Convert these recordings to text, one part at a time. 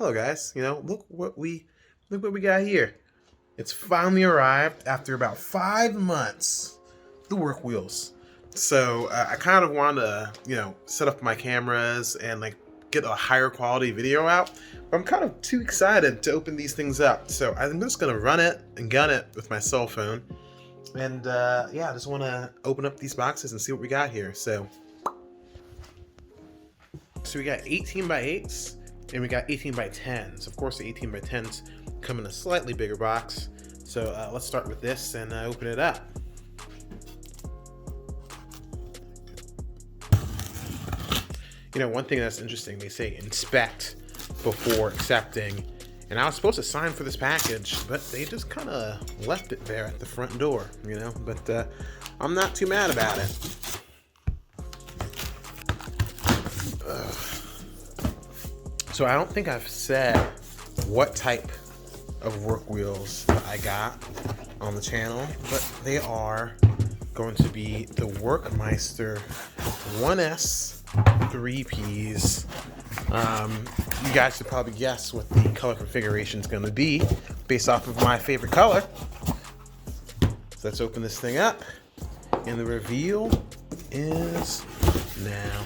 Hello guys, look what we got here. It's finally arrived after about 5 months. The work wheels. So I kind of want to, set up my cameras and like get a higher quality video out. But I'm kind of too excited to open these things up. So I'm just gonna run it and gun it with my cell phone. And yeah, I just want to open up these boxes and see what we got here. So we got 18 by 8s and we got 18 by 10s. Of course, the 18 by 10s come in a slightly bigger box. So let's start with this and open it up. One thing that's interesting, they say inspect before accepting. And I was supposed to sign for this package, but they just kind of left it there at the front door, But I'm not too mad about it. So I don't think I've said what type of work wheels I got on the channel, but they are going to be the Workmeister 1S 3Ps. You guys should probably guess what the color configuration is going to be based off of my favorite color. So let's open this thing up, and the reveal is now.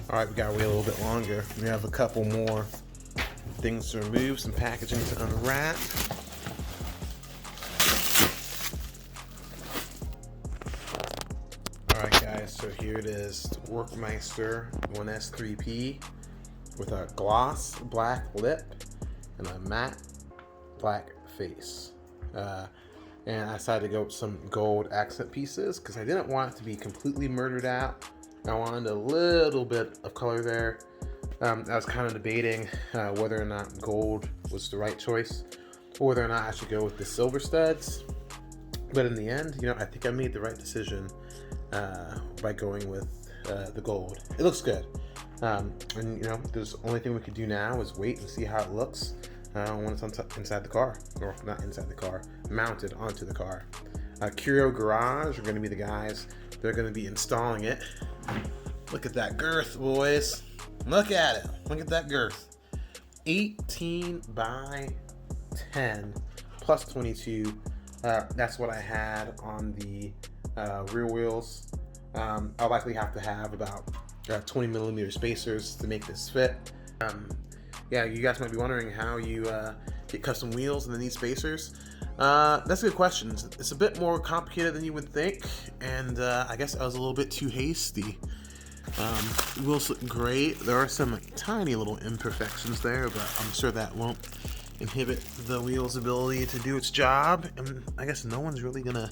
All right, we gotta wait a little bit longer. We have a couple more things to remove, some packaging to unwrap. All right, guys, so here it is, the Workmeister 1S 3P with a gloss black lip and a matte black face. And I decided to go with some gold accent pieces because I didn't want it to be completely murdered out. I wanted a little bit of color there. I was kind of debating whether or not gold was the right choice or whether or not I should go with the silver studs. But in the end, I think I made the right decision by going with the gold. It looks good. And the only thing we could do now is wait and see how it looks when it's inside the car. Or not inside the car, mounted onto the car. Curio Garage are going to be the guys. They're going to be installing it. Look at that girth, boys. Look at it. Look at that girth. 18 by 10 plus 22. That's what I had on the rear wheels. I'll likely have to have about 20 millimeter spacers to make this fit. Yeah, you guys might be wondering how you get custom wheels and then these spacers. That's a good question. It's a bit more complicated than you would think, and I guess I was a little bit too hasty. The wheels look great. There are some tiny little imperfections there, but I'm sure that won't inhibit the wheel's ability to do its job. And I guess no one's really gonna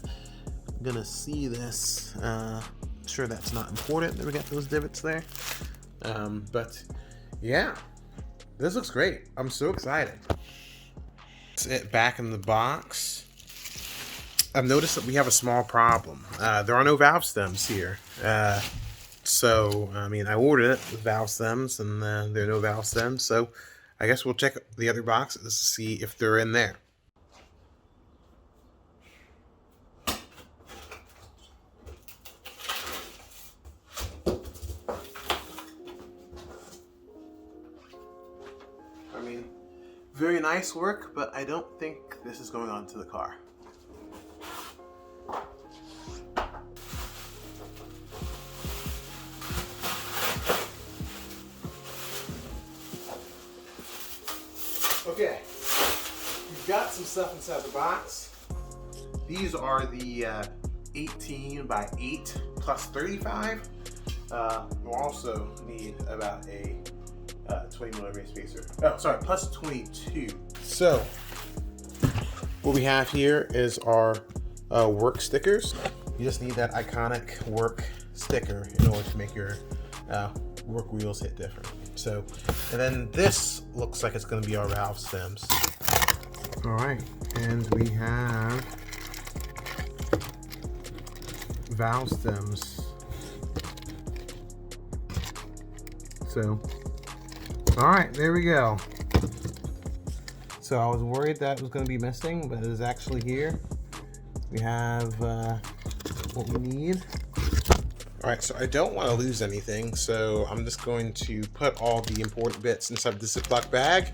see this. Sure, that's not important that we got those divots there. But yeah, this looks great. I'm so excited. That's it back in the box. I've noticed that we have a small problem. There are no valve stems here. So, I ordered it with valve stems, and there are no valve stems. So, I guess we'll check the other boxes to see if they're in there. Very nice work, but I don't think this is going onto the car. Okay, we've got some stuff inside the box. These are the 18 by 8 plus 35. We'll also need about a 20 millimeter spacer. Oh, sorry, plus 22. So, what we have here is our work stickers. You just need that iconic work sticker in order to make your work wheels hit different. So, and then this looks like it's going to be our valve stems. All right, and we have valve stems. So, all right, there we go. So I was worried that it was going to be missing, but it is actually here. We have what we need. All right, so I don't want to lose anything, so I'm just going to put all the important bits inside the Ziploc bag,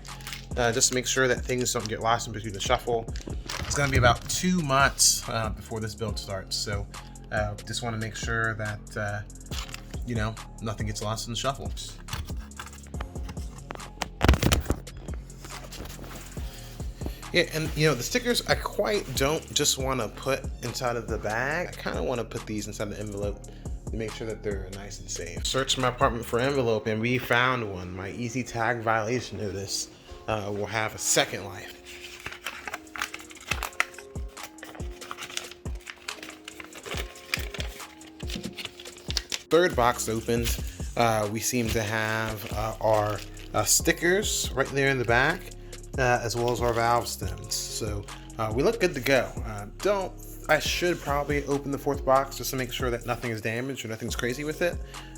just to make sure that things don't get lost in between the shuffle. It's going to be about 2 months before this build starts, so just want to make sure that, you know, nothing gets lost in the shuffle. Yeah, and you know, the stickers I quite don't just want to put inside of the bag. I kind of want to put these inside the envelope to make sure that they're nice and safe. Searched my apartment for envelope and we found one. My easy tag violation notice will have a second life. Third box opened, we seem to have our stickers right there in the back. As well as our valve stems. So we look good to go. I should probably open the fourth box just to make sure that nothing is damaged or nothing's crazy with it.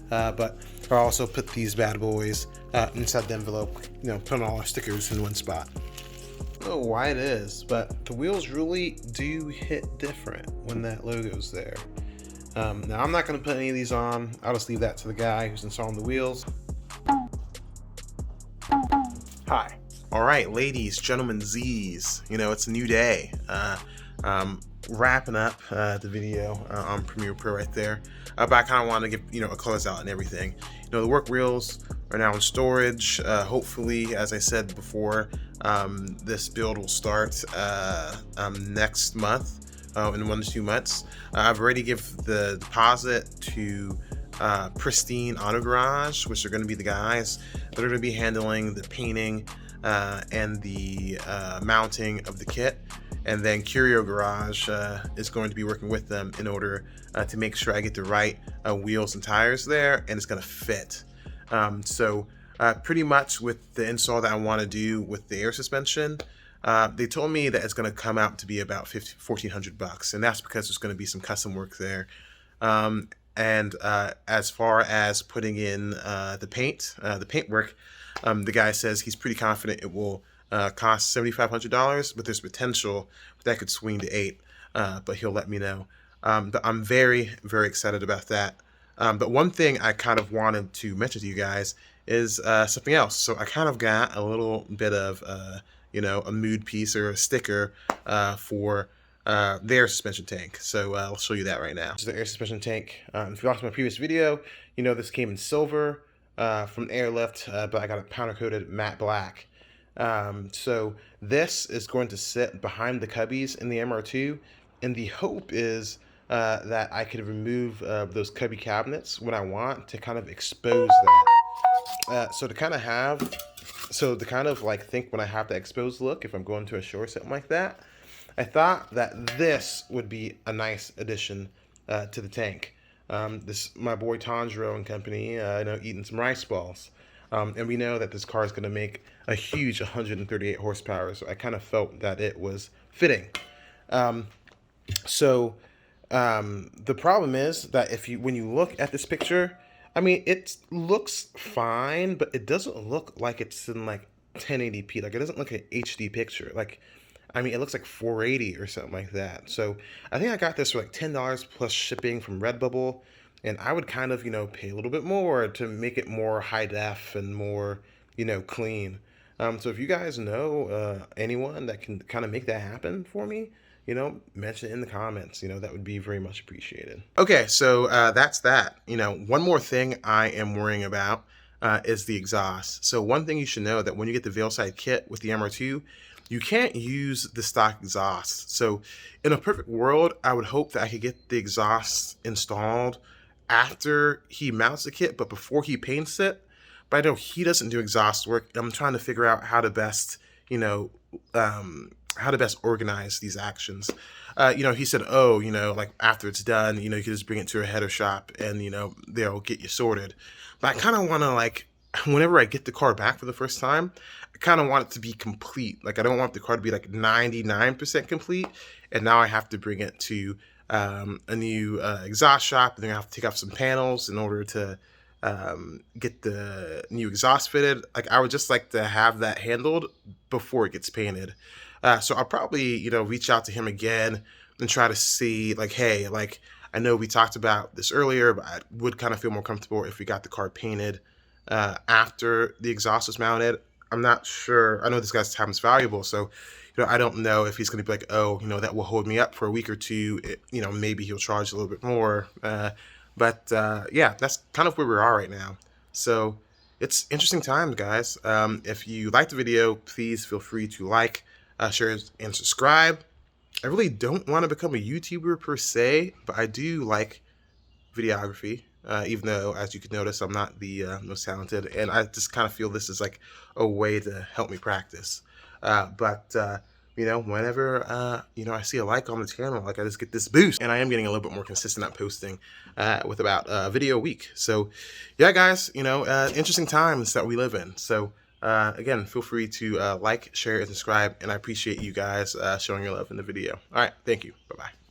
But I'll also put these bad boys inside the envelope, you know, putting all our stickers in one spot. I don't know why it is, but the wheels really do hit different when that logo's there. Now I'm not going to put any of these on. I'll just leave that to the guy who's installing the wheels. Hi. All right, ladies, gentlemen, Z's, you know, it's a new day. Wrapping up the video on Premiere Pro right there. But I kind of want to give, you know, a close out and everything. You know, the work reels are now in storage. Hopefully, as I said before, this build will start next month, in 1 to 2 months. I've already given the deposit to Pristine Auto Garage, which are going to be the guys that are going to be handling the painting and the mounting of the kit, and then Curio Garage is going to be working with them in order to make sure I get the right wheels and tires there and it's going to fit. So pretty much with the install that I want to do with the air suspension, they told me that it's going to come out to be about $1,400, and that's because there's going to be some custom work there. And as far as putting in the paint work, the guy says he's pretty confident it will cost $7,500, but there's potential that could swing to $8,000, but he'll let me know. But I'm very, very excited about that. But one thing I kind of wanted to mention to you guys is something else. So I kind of got a little bit of, you know, a mood piece or a sticker for the air suspension tank. So I'll show you that right now. This is the air suspension tank. If you watched my previous video, you know this came in silver from Airlift, but I got a powder coated matte black. So this is going to sit behind the cubbies in the MR2, and the hope is that I could remove those cubby cabinets when I want to kind of expose that. So to kind of like think when I have that exposed look, if I'm going to a show or something like that, I thought that this would be a nice addition to the tank. My boy Tanjiro and company, you know, eating some rice balls. And we know that this car is going to make a huge 138 horsepower, so I kind of felt that it was fitting. So the problem is that when you look at this picture, I mean, it looks fine, but it doesn't look like it's in like 1080p. Like, it doesn't look like an HD picture. Like, I mean, it looks like 480 or something like that. So I think I got this for like $10 plus shipping from Redbubble. And I would kind of, you know, pay a little bit more to make it more high def and more, you know, clean. So if you guys know anyone that can kind of make that happen for me, you know, mention it in the comments. You know, that would be very much appreciated. Okay, so that's that. You know, one more thing I am worrying about is the exhaust. So one thing you should know that when you get the Veilside kit with the MR2, you can't use the stock exhaust. So in a perfect world, I would hope that I could get the exhaust installed after he mounts the kit, but before he paints it. But I know he doesn't do exhaust work. I'm trying to figure out how to best, you know, how to best organize these actions. You know, he said, oh, you know, like after it's done, you know, you can just bring it to a header shop and, you know, they'll get you sorted. But I kind of want to, like, whenever I get the car back for the first time, I kind of want it to be complete. Like, I don't want the car to be like 99% complete, and now I have to bring it to a new exhaust shop, and then I have to take off some panels in order to get the new exhaust fitted. Like, I would just like to have that handled before it gets painted. So I'll probably, you know, reach out to him again and try to see, like, hey, like, I know we talked about this earlier, but I would kind of feel more comfortable if we got the car painted after the exhaust was mounted. I'm not sure. I know this guy's time is valuable, so I don't know if he's going to be like, oh, that will hold me up for a week or two. Maybe he'll charge a little bit more. But yeah, that's kind of where we are right now. So it's interesting times, guys. If you liked the video, please feel free to like, share, and subscribe. I really don't want to become a YouTuber per se, but I do like videography, even though, as you can notice, I'm not the most talented, and I just kind of feel this is like a way to help me practice. But whenever I see a like on the channel, like I just get this boost, and I am getting a little bit more consistent at posting with about a video a week. So yeah, guys, interesting times that we live in. So again, feel free to like, share, and subscribe, and I appreciate you guys showing your love in the video. All right, thank you. Bye-bye.